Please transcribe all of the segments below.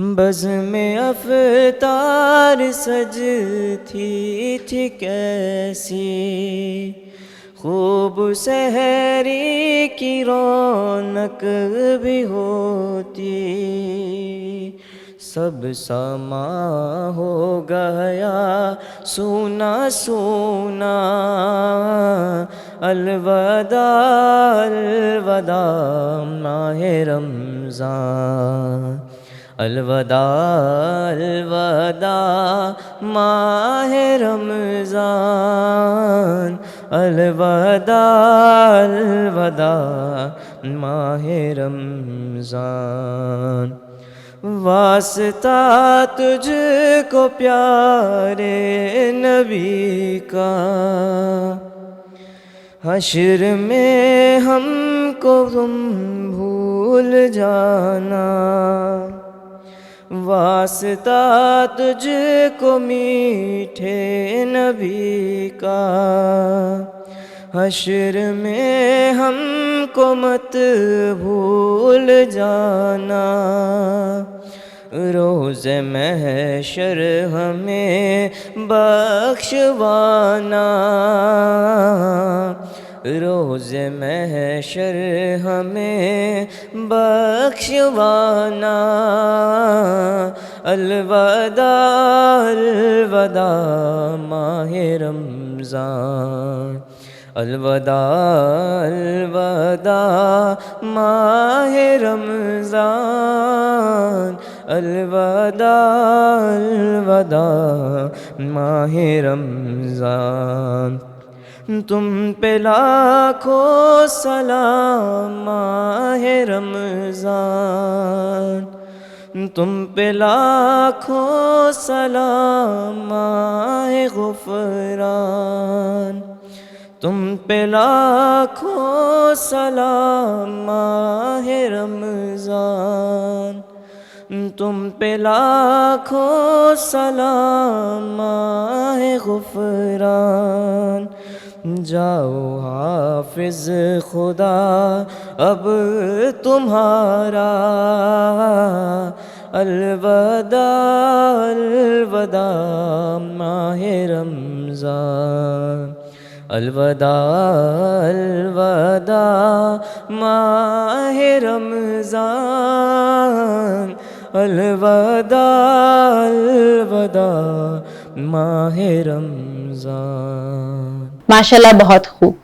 بزم افطار سجتی تھی کیسی، خوب سحری کی رونق بھی ہوتی، سب سما ہو گیا سونا سونا، الوداع الوداع ماہ رمضان، الوداع الوداع ماہ رمضان، الوداع الوداع ماہ رمضان، واسطہ تجھ کو پیارے نبی کا، حشر میں ہم کو تم بھول جانا، واسطہ تجھ کو میٹھے نبی کا، حشر میں ہم کو مت بھول جانا، روز محشر ہمیں بخشوانا، روز محشر ہمیں بخشوانا، الوداع الوداع ماہ رمضان، الوداع الوداع ماہ رمضان، الوداع الوداع ماہ رمضان، تم پہ لاکھوں سلام ماہ رمضان، تم پہ لاکھوں سلام ماہ غفران، تم پہ لاکھوں سلام ماہ رمضان، تم پہ لاکھوں سلام ماہ غفران، جاؤ حافظ خدا اب تمہارا، الوداع الوداع ماہ رمضان، الوداع الوداع ماہ رمضان، الوداع الوداع ماہ رمضان۔ ماشاءاللہ بہت خوب۔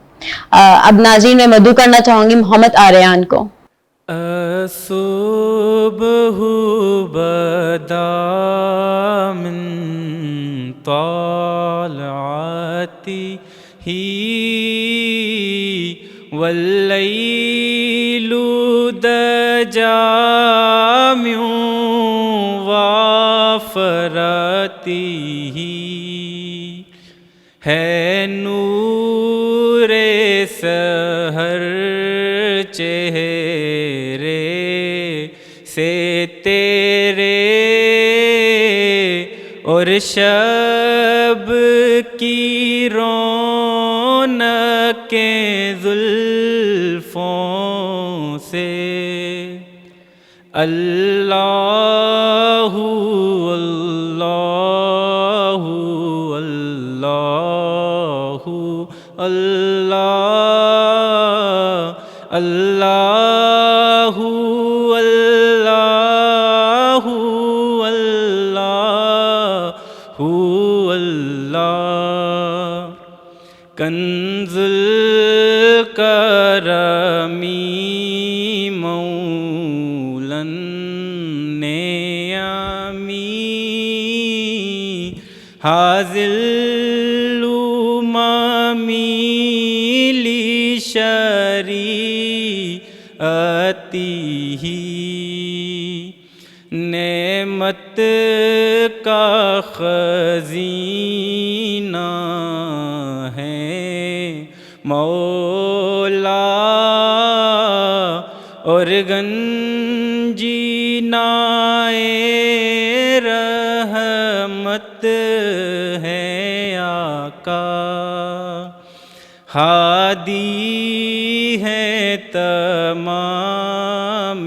اب ناظرین میں مدعو کرنا چاہوں گی محمد آریان کو۔ الصبح بدا من طالعته واللیل دجا من وافرته، ہے نور سحر چہرے سے تیرے، اور شب کی رونقیں زلفوں سے، اللہ اللہ اللہ اللہ اللہ اللہ اللہ اللہ، کنز الکرمی مولا نیامی، حاضل لشریعتہ، نعمت کا خزینہ ہے مولا، اور گنجینائے رحمت ہے آقا، ہادی ہے تمام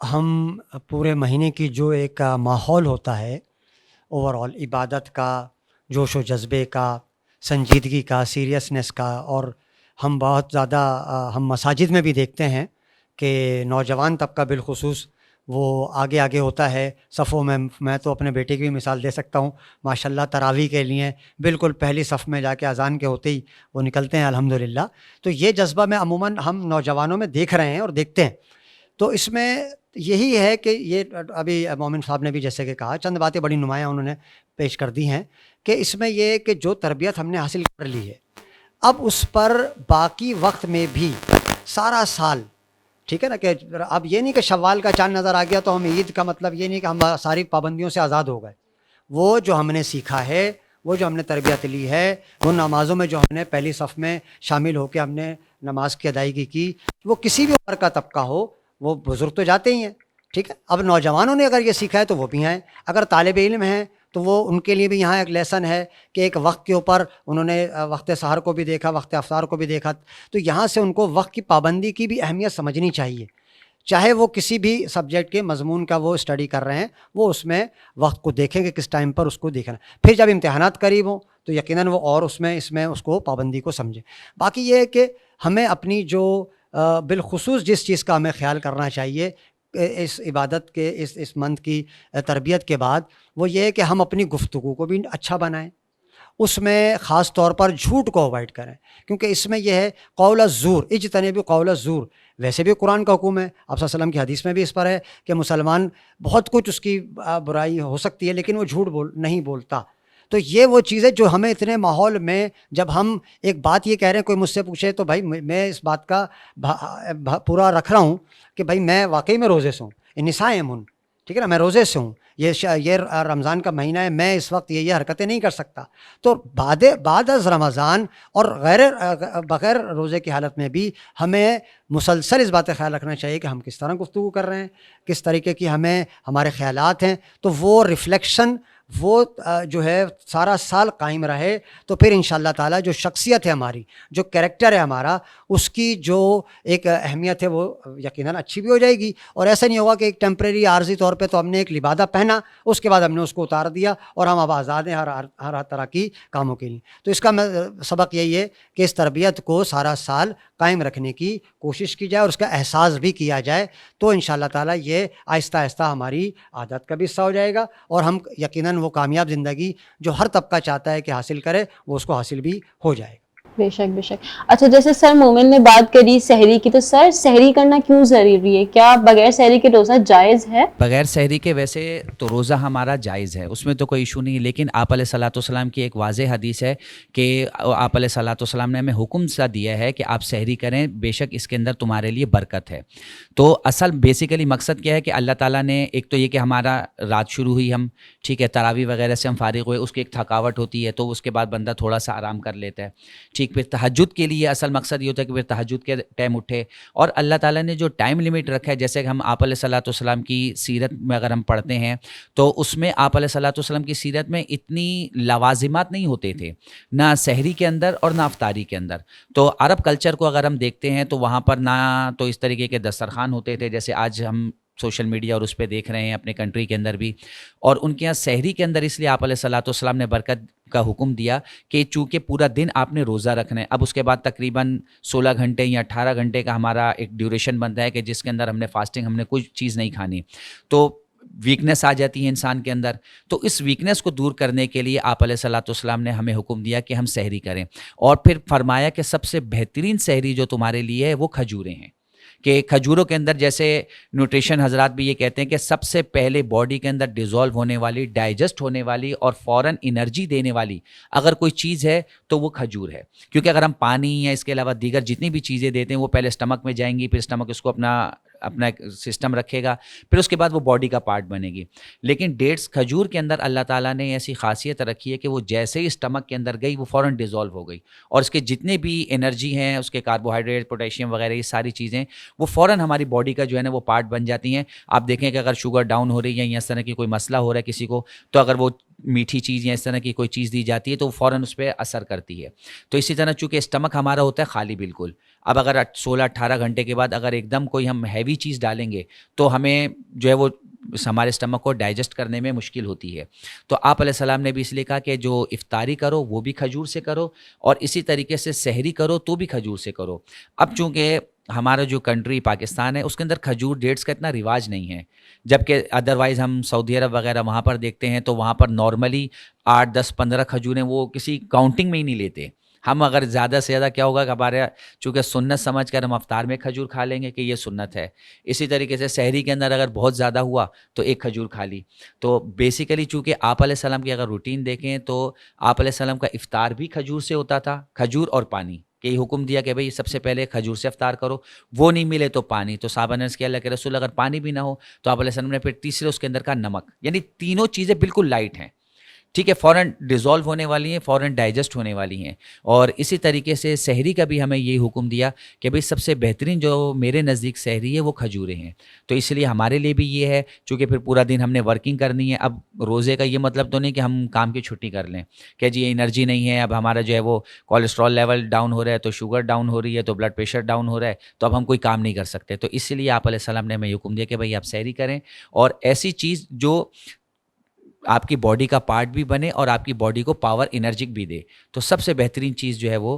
ہم پورے مہینے کی جو ایک ماحول ہوتا ہے اوور آل عبادت کا، جوش و جذبے کا، سنجیدگی کا، سیریسنس کا، اور ہم بہت زیادہ ہم مساجد میں بھی دیکھتے ہیں کہ نوجوان طبقہ بالخصوص وہ آگے آگے ہوتا ہے صفوں میں. میں تو اپنے بیٹے کی بھی مثال دے سکتا ہوں، ماشاءاللہ تراویح کے لیے بالکل پہلی صف میں جا کے اذان کے ہوتے ہی وہ نکلتے ہیں الحمدللہ. تو یہ جذبہ میں عموماً ہم نوجوانوں میں دیکھ رہے ہیں اور دیکھتے ہیں. تو اس میں یہی ہے کہ یہ ابھی مومن صاحب نے بھی جیسے کہ کہا، چند باتیں بڑی نمایاں انہوں نے پیش کر دی ہیں کہ اس میں یہ کہ جو تربیت ہم نے حاصل کر لی ہے، اب اس پر باقی وقت میں بھی سارا سال، ٹھیک ہے نا، کہ اب یہ نہیں کہ شوال کا چاند نظر آ گیا تو ہم عید کا مطلب یہ نہیں کہ ہم ساری پابندیوں سے آزاد ہو گئے. وہ جو ہم نے سیکھا ہے، وہ جو ہم نے تربیت لی ہے، وہ نمازوں میں جو ہم نے پہلی صف میں شامل ہو کے ہم نے نماز کی ادائیگی کی، وہ کسی بھی عمر کا طبقہ ہو، وہ بزرگ تو جاتے ہی ہیں، ٹھیک ہے. اب نوجوانوں نے اگر یہ سیکھا ہے تو وہ بھی آئیں، اگر طالب علم ہیں تو وہ ان کے لیے بھی یہاں ایک لیسن ہے کہ ایک وقت کے اوپر انہوں نے وقت سحر کو بھی دیکھا، وقت افطار کو بھی دیکھا، تو یہاں سے ان کو وقت کی پابندی کی بھی اہمیت سمجھنی چاہیے. چاہے وہ کسی بھی سبجیکٹ کے مضمون کا وہ اسٹڈی کر رہے ہیں، وہ اس میں وقت کو دیکھیں کہ کس ٹائم پر اس کو دیکھنا. پھر جب امتحانات قریب ہوں تو یقیناً وہ اور اس میں اس کو پابندی کو سمجھیں. باقی یہ ہے کہ ہمیں اپنی جو بالخصوص جس چیز کا ہمیں خیال کرنا چاہیے اس عبادت کے اس منتھ کی تربیت کے بعد، وہ یہ ہے کہ ہم اپنی گفتگو کو بھی اچھا بنائیں. اس میں خاص طور پر جھوٹ کو اوائڈ کریں، کیونکہ اس میں یہ ہے قول الزور، اجتنبوا قول الزور. ویسے بھی قرآن کا حکم ہے، آپ صلی اللہ علیہ وسلم کی حدیث میں بھی اس پر ہے کہ مسلمان بہت کچھ اس کی برائی ہو سکتی ہے لیکن وہ جھوٹ نہیں بولتا. تو یہ وہ چیزیں جو ہمیں اتنے ماحول میں جب ہم ایک بات یہ کہہ رہے ہیں، کوئی مجھ سے پوچھے تو بھائی میں اس بات کا پورا رکھ رہا ہوں کہ بھائی میں واقعی میں روزے سے ہوں، انصائم ہوں، ٹھیک ہے نا، میں روزے سے ہوں، یہ رمضان کا مہینہ ہے، میں اس وقت یہ حرکتیں نہیں کر سکتا. تو بعد از رمضان اور بغیر روزے کی حالت میں بھی ہمیں مسلسل اس بات کا خیال رکھنا چاہیے کہ ہم کس طرح گفتگو کر رہے ہیں، کس طریقے کی ہمارے خیالات ہیں. تو وہ ریفلیکشن وہ جو ہے سارا سال قائم رہے، تو پھر انشاءاللہ تعالیٰ جو شخصیت ہے ہماری، جو کریکٹر ہے ہمارا، اس کی جو ایک اہمیت ہے وہ یقیناً اچھی بھی ہو جائے گی. اور ایسا نہیں ہوگا کہ ایک ٹیمپریری عارضی طور پہ تو ہم نے ایک لبادہ پہنا، اس کے بعد ہم نے اس کو اتار دیا اور ہم اب آزاد ہیں ہر طرح کی کاموں کے لیے. تو اس کا سبق یہی ہے کہ اس تربیت کو سارا سال قائم رکھنے کی کوشش کی جائے اور اس کا احساس بھی کیا جائے، تو انشاءاللہ تعالیٰ یہ آہستہ آہستہ ہماری عادت کا بھی حصہ ہو جائے گا اور ہم یقیناً وہ کامیاب زندگی جو ہر طبقہ چاہتا ہے کہ حاصل کرے، وہ اس کو حاصل بھی ہو جائے گا. بے شک بے شک. اچھا، جیسے سر مومن نے بات کری سحری کی، تو سر سحری کرنا کیوں ضروری ہے؟ کیا بغیر سحری کے روزہ جائز ہے؟ بغیر سحری کے ویسے تو روزہ ہمارا جائز ہے، اس میں تو کوئی ایشو نہیں، لیکن آپ علیہ الصلوۃ والسلام کی ایک واضح حدیث ہے کہ آپ علیہ الصلوۃ والسلام نے ہمیں حکم سا دیا ہے کہ آپ سحری کریں، بے شک اس کے اندر تمہارے لیے برکت ہے. تو اصل بیسیکلی مقصد کیا ہے کہ اللہ تعالیٰ نے ایک تو یہ کہ ہمارا رات شروع ہوئی، ہم ٹھیک ہے تراویح وغیرہ سے ہم فارغ ہوئے، اس کی ایک تھکاوٹ ہوتی ہے تو اس کے بعد بندہ تھوڑا سا آرام کر لیتا ہے، ٹھیک. پھر تہجد کے لیے اصل مقصد یہ ہوتا ہے کہ پھر تہجد کے ٹائم اٹھے، اور اللہ تعالیٰ نے جو ٹائم لمٹ رکھا ہے، جیسے کہ ہم آپ علیہ الصلوۃ والسلام کی سیرت میں اگر ہم پڑھتے ہیں تو اس میں آپ علیہ الصلوۃ والسلام کی سیرت میں اتنی لوازمات نہیں ہوتے تھے، نہ سحری کے اندر اور نہ افطاری کے اندر. تو عرب کلچر کو اگر ہم دیکھتے ہیں تو وہاں پر نہ تو اس طریقے کے دسترخوان ہوتے تھے جیسے آج ہم سوشل میڈیا اور اس پہ دیکھ رہے ہیں اپنے کنٹری کے اندر بھی، اور ان کے یہاں سحری کے اندر اس لیے آپ علیہ الصلوۃ والسلام نے برکت کا حکم دیا کہ چونکہ پورا دن آپ نے روزہ رکھنا ہے. اب اس کے بعد تقریباً 16 گھنٹے یا 18 گھنٹے کا ہمارا ایک ڈیوریشن بنتا ہے کہ جس کے اندر ہم نے فاسٹنگ، ہم نے کوئی چیز نہیں کھانی، تو ویکنیس آ جاتی ہے انسان کے اندر. تو اس ویکنیس کو دور کرنے کے لیے آپ علیہ الصلوۃ والسلام نے ہمیں حکم دیا کہ ہم سحری کریں، اور پھر فرمایا کہ سب سے بہترین سحری جو تمہارے لیے ہے وہ کھجوریں ہیں، کہ کھجوروں کے اندر جیسے نیوٹریشن حضرات بھی یہ کہتے ہیں کہ سب سے پہلے باڈی کے اندر ڈیزولو ہونے والی، ڈائجسٹ ہونے والی اور فوراً انرجی دینے والی اگر کوئی چیز ہے تو وہ کھجور ہے. کیونکہ اگر ہم پانی یا اس کے علاوہ دیگر جتنی بھی چیزیں دیتے ہیں وہ پہلے اسٹمک میں جائیں گی، پھر اسٹمک اس کو اپنا ایک سسٹم رکھے گا، پھر اس کے بعد وہ باڈی کا پارٹ بنے گی. لیکن ڈیٹس کھجور کے اندر اللہ تعالیٰ نے ایسی خاصیت رکھی ہے کہ وہ جیسے ہی اسٹمک کے اندر گئی وہ فوراً ڈیزولو ہو گئی، اور اس کے جتنے بھی انرجی ہیں، اس کے کاربوہائیڈریٹ، پوٹیشیم وغیرہ، یہ ساری چیزیں وہ فوراً ہماری باڈی کا جو ہے نا وہ پارٹ بن جاتی ہیں. آپ دیکھیں کہ اگر شوگر ڈاؤن ہو رہی ہے یا اس طرح کی کوئی مسئلہ ہو رہا ہے کسی کو، تو اگر وہ میٹھی چیز یا اس طرح کی کوئی چیز دی جاتی ہے تو فوراً اس پہ اثر کرتی ہے. تو اسی طرح چونکہ اسٹمک ہمارا ہوتا ہے خالی بالکل, اب اگر 16-18 گھنٹے کے بعد اگر ایک دم کوئی ہم ہیوی چیز ڈالیں گے تو ہمیں جو ہے وہ ہمارے اسٹمک کو ڈائجسٹ کرنے میں مشکل ہوتی ہے. تو آپ علیہ السلام نے بھی اس لیے کہا کہ جو افطاری کرو وہ بھی کھجور سے کرو, اور اسی طریقے سے سحری کرو تو بھی کھجور سے کرو. اب چونکہ ہمارا جو کنٹری پاکستان ہے اس کے اندر کھجور ڈیٹس کا اتنا رواج نہیں ہے, جبکہ ادروائز ہم سعودی عرب وغیرہ وہاں پر دیکھتے ہیں تو وہاں پر نارملی 8, 10, 15 کھجوریں وہ کسی کاؤنٹنگ میں ہی نہیں لیتے. ہم اگر زیادہ سے زیادہ کیا ہوگا کہ ہمارے چونکہ سنت سمجھ کر ہم افطار میں کھجور کھا لیں گے کہ یہ سنت ہے. اسی طریقے سے سحری کے اندر اگر بہت زیادہ ہوا تو ایک کھجور کھا لی. تو بیسیکلی چونکہ آپ علیہ السلام کی اگر روٹین دیکھیں تو آپ علیہ السلام کا افطار بھی کھجور سے ہوتا تھا, کھجور اور پانی, کہ یہ حکم دیا کہ بھئی سب سے پہلے کھجور سے افطار کرو, وہ نہیں ملے تو پانی. تو صحابہ نے کیا اللہ کے رسول اگر پانی بھی نہ ہو تو آپ علیہ السلام نے پھر تیسرے اس کے اندر کا نمک, یعنی تینوں چیزیں بالکل لائٹ ہیں, ٹھیک ہے, فوراً ڈیزولو ہونے والی ہیں, فوراً ڈائجسٹ ہونے والی ہیں. اور اسی طریقے سے سحری کا بھی ہمیں یہی حکم دیا کہ بھئی سب سے بہترین جو میرے نزدیک سحری ہے وہ کھجوریں ہیں. تو اس لیے ہمارے لیے بھی یہ ہے, چونکہ پھر پورا دن ہم نے ورکنگ کرنی ہے. اب روزے کا یہ مطلب تو نہیں کہ ہم کام کی چھٹی کر لیں کہ جی انرجی نہیں ہے, اب ہمارا جو ہے وہ کولیسٹرول لیول ڈاؤن ہو رہا ہے, تو شوگر ڈاؤن ہو رہی ہے, تو بلڈ پریشر ڈاؤن ہو رہا ہے, تو اب ہم کوئی کام نہیں کر سکتے. تو اس لیے آپ علیہ السلام نے ہمیں حکم دیا کہ بھئی آپ سحری کریں, اور ایسی چیز جو آپ کی باڈی کا پارٹ بھی بنے اور آپ کی باڈی کو پاور انرجک بھی دے. تو سب سے بہترین چیز جو ہے وہ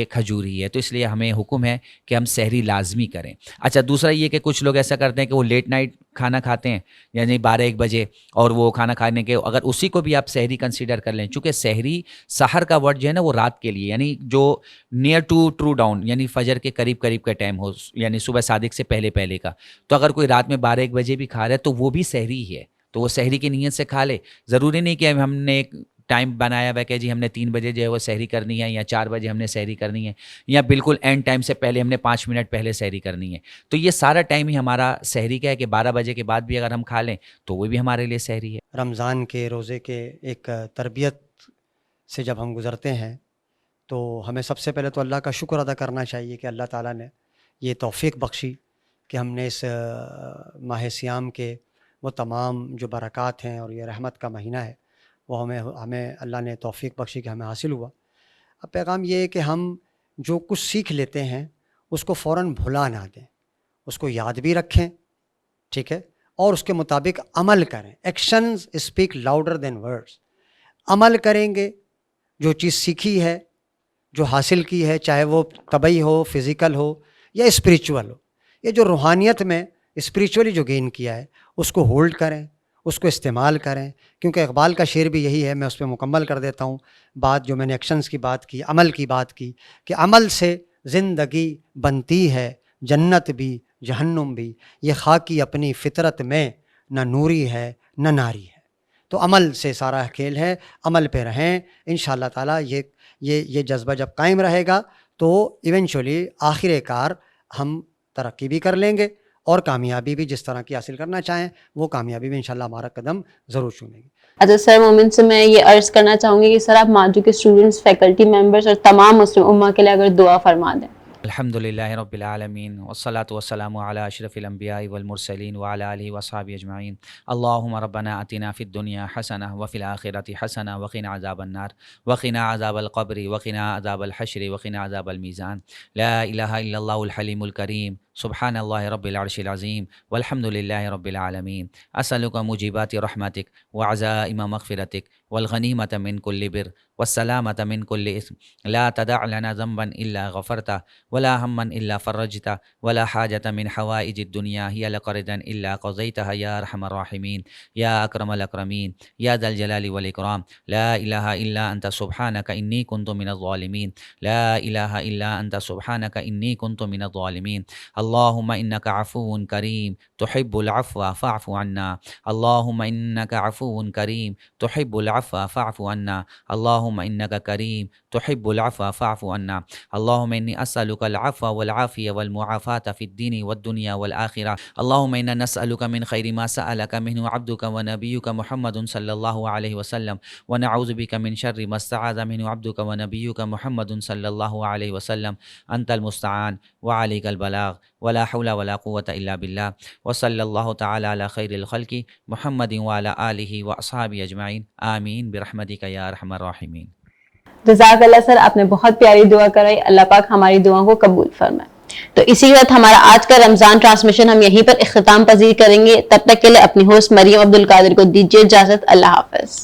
کھجور ہی ہے. تو اس لیے ہمیں حکم ہے کہ ہم سحری لازمی کریں. اچھا, دوسرا یہ کہ کچھ لوگ ایسا کرتے ہیں کہ وہ لیٹ نائٹ کھانا کھاتے ہیں, یعنی 12-1 بجے, اور وہ کھانا کھانے کے اگر اسی کو بھی آپ سحری کنسیڈر کر لیں, چونکہ سحری سحر کا ورڈ جو ہے نا وہ رات کے لیے, یعنی جو نیئر ٹو ٹرو ڈاؤن, یعنی فجر کے قریب قریب کا ٹائم ہو, یعنی صبح صادق سے پہلے کا. تو اگر کوئی رات میں 12-1 بجے بھی کھا رہا ہے تو وہ بھی سحری ہی ہے, تو وہ سحری کی نیت سے کھا لے. ضروری نہیں کہ ہم نے ایک ٹائم بنایا ہوا کہ جی ہم نے 3 بجے جو ہے وہ سحری کرنی ہے, یا 4 بجے ہم نے سحری کرنی ہے, یا بالکل اینڈ ٹائم سے پہلے ہم نے 5 منٹ پہلے سحری کرنی ہے. تو یہ سارا ٹائم ہی ہمارا سحری کا ہے کہ 12 بجے کے بعد بھی اگر ہم کھا لیں تو وہ بھی ہمارے لیے سحری ہے. رمضان کے روزے کے ایک تربیت سے جب ہم گزرتے ہیں تو ہمیں سب سے پہلے تو اللہ کا شکر ادا کرنا چاہیے کہ اللہ تعالیٰ نے یہ توفیق بخشی کہ ہم نے اس ماہ سیام کے وہ تمام جو برکات ہیں اور یہ رحمت کا مہینہ ہے وہ ہمیں اللہ نے توفیق بخشی کہ ہمیں حاصل ہوا. اب پیغام یہ ہے کہ ہم جو کچھ سیکھ لیتے ہیں اس کو فوراً بھلا نہ دیں, اس کو یاد بھی رکھیں, ٹھیک ہے, اور اس کے مطابق عمل کریں. Actions speak louder than words. عمل کریں گے, جو چیز سیکھی ہے, جو حاصل کی ہے, چاہے وہ طبعی ہو, فزیکل ہو یا اسپریچول ہو, یہ جو روحانیت میں اسپریچولی جو گین کیا ہے اس کو ہولڈ کریں, اس کو استعمال کریں. کیونکہ اقبال کا شعر بھی یہی ہے, میں اس پہ مکمل کر دیتا ہوں بات جو میں نے ایکشنز کی بات کی, عمل کی بات کی, کہ عمل سے زندگی بنتی ہے, جنت بھی جہنم بھی, یہ خاکی اپنی فطرت میں نہ نوری ہے نہ ناری ہے. تو عمل سے سارا کھیل ہے, عمل پہ رہیں. انشاءاللہ تعالیٰ یہ جذبہ جب قائم رہے گا تو ایونچولی آخر کار ہم ترقی بھی کر لیں گے, اور کامیابی بھی جس طرح کی حاصل کرنا چاہیں وہ کامیابی بھی انشاءاللہ ہمارا قدم ضرور چومیں گے. اچھا سر, مومن سے میں یہ عرض کرنا چاہوں گی کہ سر آپ ماجو کے اسٹوڈنٹس, فیکلٹی ممبرس اور تمام مسلم امہ کے لیے اگر دعا فرما دیں. الحمدللہ رب العالمین والصلاة والسلام علی اشرف الانبیاء والمرسلین وعلی آلہ وصحبہ اجمعین. اللہم ربنا آتنا فی الدنیا حسنہ وفی الآخرۃ حسنہ وقنا عذاب النار وقنا عذاب القبر وقنا عذاب الحشر وقنا عذاب المیزان. لا الہ الا اللہ الحلیم الکریم سبحان اللہ رب العرش العظیم والحمد للہ رب العالمین. اسألک موجبات رحمتک وعزائم مغفرتک والغنیمۃ من کل بر والسلامۃ من کل اثم. لا تدع لنا ذنبا الا غفرتہ ولا ہما الا فرجتہ ولا حاجۃ من حوائج الدنیا ہی لک رضا الا قضیتہ یا ارحم الراحمین یا اکرم الاکرمین یا ذا الجلال والاکرام. لا الہ الا انت سبحانک انی کنت من الظالمین. لا الہ الا انت سبحانک انی کنت من الظالمین. اللہم انک عفو کریم تحب العفو فاعف عنا. اللہم انک عفو کریم تحب العفو فاعف عنا. اللہم انک کریم تحب العفو فاعف عنا. اللہم انی اسألک العفو والعافیہ والمعافاة فی الدین والدنیا والآخرہ. اللہم انا نسألک من خیر ما سألک منہ عبدک ونبیک محمد صلی اللہ علیہ وسلم ونعوذ بک من شر ما استعاذ منہ عبدک ونبیک محمد صلی اللہ علیہ وسلم. انت المستعان وعلیک البلاغ ولا حول ولا قوة الا باللہ وصلی اللہ تعالی علی خیر الخلق محمد وعلی آلہ واصحابہ اجمعین آمین برحمتک یا ارحم الراحمین۔ جزاک اللہ سر، آپ نے بہت پیاری دعا کرائی، اللہ پاک ہماری دعاؤں کو قبول فرمائے۔ تو اسی کے ساتھ ہمارا آج کا رمضان ٹرانسمیشن ہم یہیں پر اختتام پذیر کریں گے۔ تب تک کے لیے اپنی ہوسٹ مریم عبد القادر کو دیجیے اجازت۔ اللہ حافظ۔